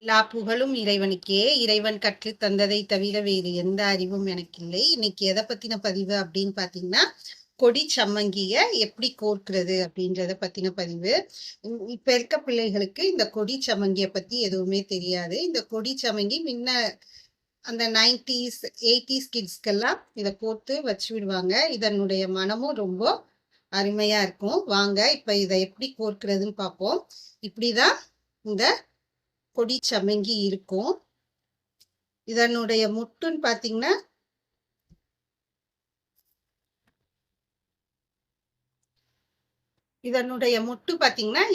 எல்லா புகழும் இறைவனுக்கே. இறைவன் கற்றுத் தந்ததை தவிர வேறு எந்த அறிவும் எனக்கில்லை. இன்னைக்கு எத பத்தின பதிவு அப்படின்னு பார்த்தீங்கன்னா, கொடி சம்மங்கிய எப்படி கோர்க்கிறது அப்படின்றத பத்தின பதிவு. இப்ப இருக்க பிள்ளைகளுக்கு இந்த கொடி சம்மங்கிய பத்தி எதுவுமே தெரியாது. இந்த கொடி சம்மங்கி அந்த 90ஸ், 80ஸ் கிட்ஸ்க்கெல்லாம் இத கோர்த்து வச்சு விடுவாங்க. இதனுடைய மனமும் ரொம்ப அருமையா இருக்கும். வாங்க இப்ப இத எப்படி கோர்க்கிறதுன்னு பார்ப்போம். இப்படிதான் இந்த கொடி சம்மங்கி இருக்கும். இதனுடைய முட்டுன்னு பார்த்தீங்கன்னா,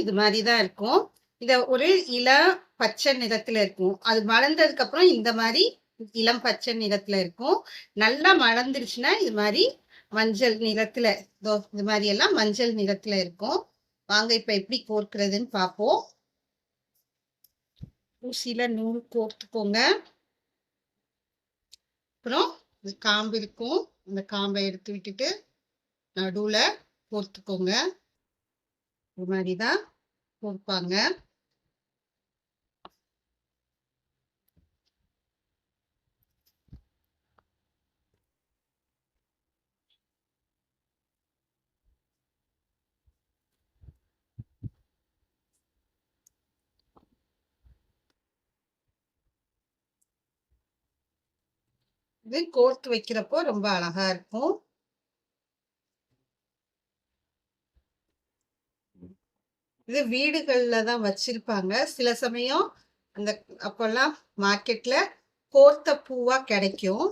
இது மாதிரி தான் இருக்கும். இத ஒரு இளம் பச்சை நிறத்துல இருக்கும். அது மலர்ந்ததுக்கு அப்புறம் இந்த மாதிரி இளம் பச்சை நிறத்துல இருக்கும். நல்லா மலர்ந்துருச்சுன்னா இது மாதிரி மஞ்சள் நிறத்துல, இது மாதிரி எல்லாம் மஞ்சள் நிறத்துல இருக்கும். வாங்க இப்ப எப்படி கோர்க்கிறதுன்னு பார்ப்போம். ஊசியில நூல் கோர்த்துக்கோங்க. அப்புறம் காம்பு இருக்கும். அந்த காம்பை எடுத்து விட்டுட்டு நடுவுல கோர்த்துக்கோங்க. இது மாதிரிதான் கோர்ப்பாங்க. இது கோர்த்து வைக்கிறப்போ ரொம்ப அழகா இருக்கும். இது வீடுகள்ல தான் வச்சிருப்பாங்க. சில சமயம் அந்த அப்பெல்லாம் மார்க்கெட்ல கோர்த்த பூவா கிடைக்கும்.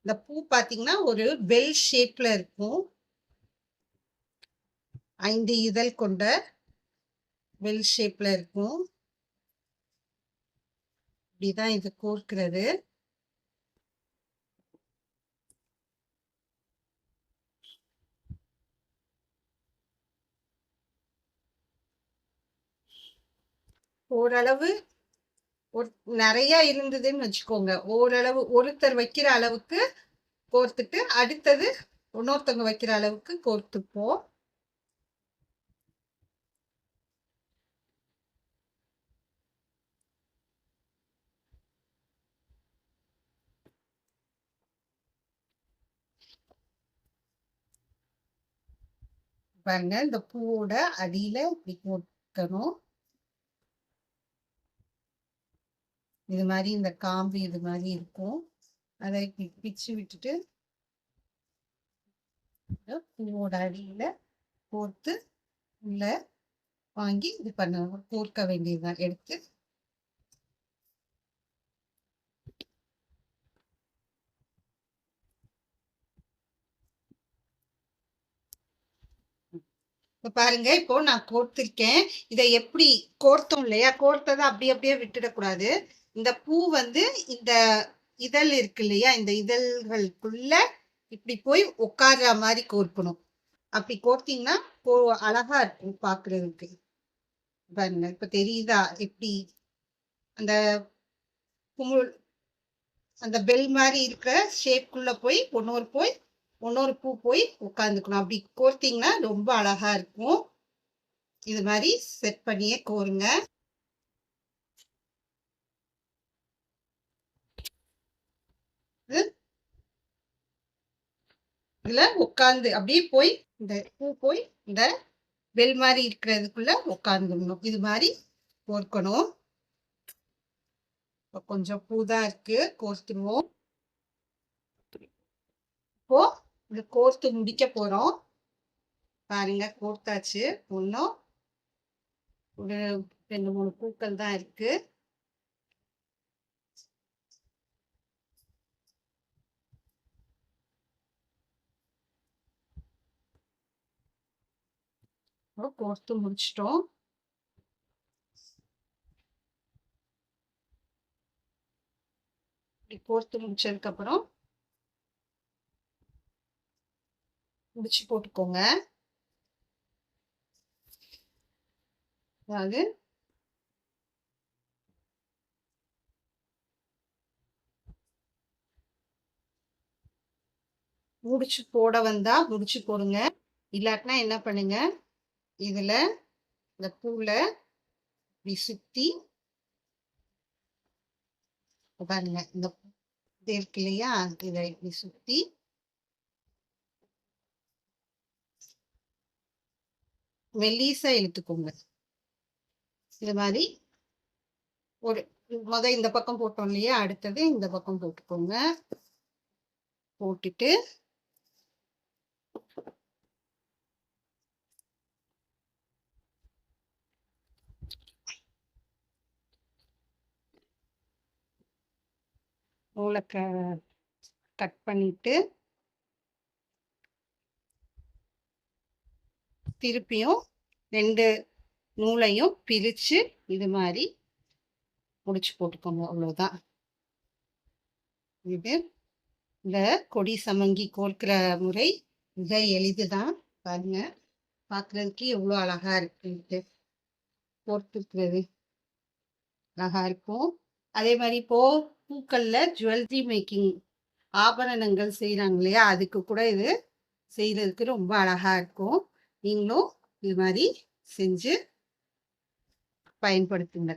இந்த பூ பார்த்தீங்கன்னா ஒரு பெல் ஷேப்ல இருக்கும். 5 இதழ் கொண்ட பெல் ஷேப்ல இருக்கும். இப்படிதான் இது கோர்க்கிறது. ஓரளவு நிறைய இருந்ததுன்னு வச்சுக்கோங்க. ஓரளவு ஒருத்தர் வைக்கிற அளவுக்கு கோர்த்துட்டு அடுத்தது இன்னொருத்தவங்க வைக்கிற அளவுக்கு கோர்த்துப்போம். பாருங்க, இந்த பூவோட அடியில இப்படி போட்டுக்கணும். இது மாதிரி இந்த காம்பு இது மாதிரி இருக்கும். அதை பிச்சு விட்டுட்டு பூவோட அடியில போட்டு உள்ள வாங்கி இது பண்ண கோர்க்க வேண்டியதுதான். எடுத்து இப்ப பாருங்க, இப்போ நான் கோர்த்திருக்கேன். இதை எப்படி கோர்த்தோம் இல்லையா, கோர்த்ததை அப்படி அப்படியே விட்டுடக்கூடாது. இந்த பூ இந்த இதழ் இருக்கு இல்லையா, இந்த இதழ்களுக்குள்ள இப்படி போய் உட்கார்ற மாதிரி கோர்க்கணும். அப்படி கோர்த்தீங்கன்னா அழகா இருக்கும் பாக்குறதுக்கு. பாருங்க, இப்ப தெரியுதா எப்படி அந்த அந்த பெல் மாதிரி இருக்கிற ஷேப்குள்ள போய் இன்னொரு பூ போய் உட்காந்துக்கணும். அப்படி கோர்த்தீங்கன்னா ரொம்ப அழகா இருக்கும். இது மாதிரி செட் பண்ணியே கோருங்க. இதுல உட்காந்து அப்படியே போய் இந்த பூ போய் இந்த பெல் மாதிரி இருக்கிறதுக்குள்ள உட்காந்துடணும். இது மாதிரி கோர்க்கணும். கொஞ்சம் பூ தான் இருக்கு, கோர்த்துருவோம். இப்போ இது கோர்த்து முடிக்க போறோம். பாருங்க, கோர்த்தாச்சு. இன்னும் ஒரு 2, 3 பூக்கள் தான் இருக்கு. கோர்த்து முடிச்சிட்டோம். இப்படி கோர்த்து முடிச்சதுக்கு அப்புறம் முடிச்சு போட்டுக்கோங்க. அதாவது முடிச்சு போட வந்தா முடிச்சு போடுங்க. இல்லாட்டினா என்ன பண்ணுங்க, இதுல இந்த பூல இப்படி சுத்தி பாருங்க. இந்த இது இருக்கு இல்லையா? இத இப்படி சுத்தி மெல்லிசா இழுத்துக்கோங்க. இது மாரி ஒரு இந்த பக்கம் போட்டோம் இல்லையா? அடுத்தது இந்த பக்கம் போட்டுக்கோங்க. போட்டுட்டு நூல கட் பண்ணிட்டு திருப்பியும் 2 நூலையும் பிரிச்சு இது மாரி முடிச்சு போட்டுக்கோங்க. அவ்வளோதான். இது இந்த கொடி சம்மங்கி கோர்க்கிற முறை மிக எளிதுதான். பாருங்க, பார்க்குறதுக்கு எவ்வளோ அழகா இருக்குன்ட்டு. கோர்த்துக்கிறது அழகா இருக்கும். அதே மாரி இப்போ பூக்கள்ல ஜுவல்லரி மேக்கிங் ஆபரணங்கள் செய்றாங்க இல்லையா? அதுக்கு கூட இது செய்றதுக்கு ரொம்ப அழகா இருக்கும். நீங்களும் இது மாரி செஞ்சு பயன்படுத்துங்க.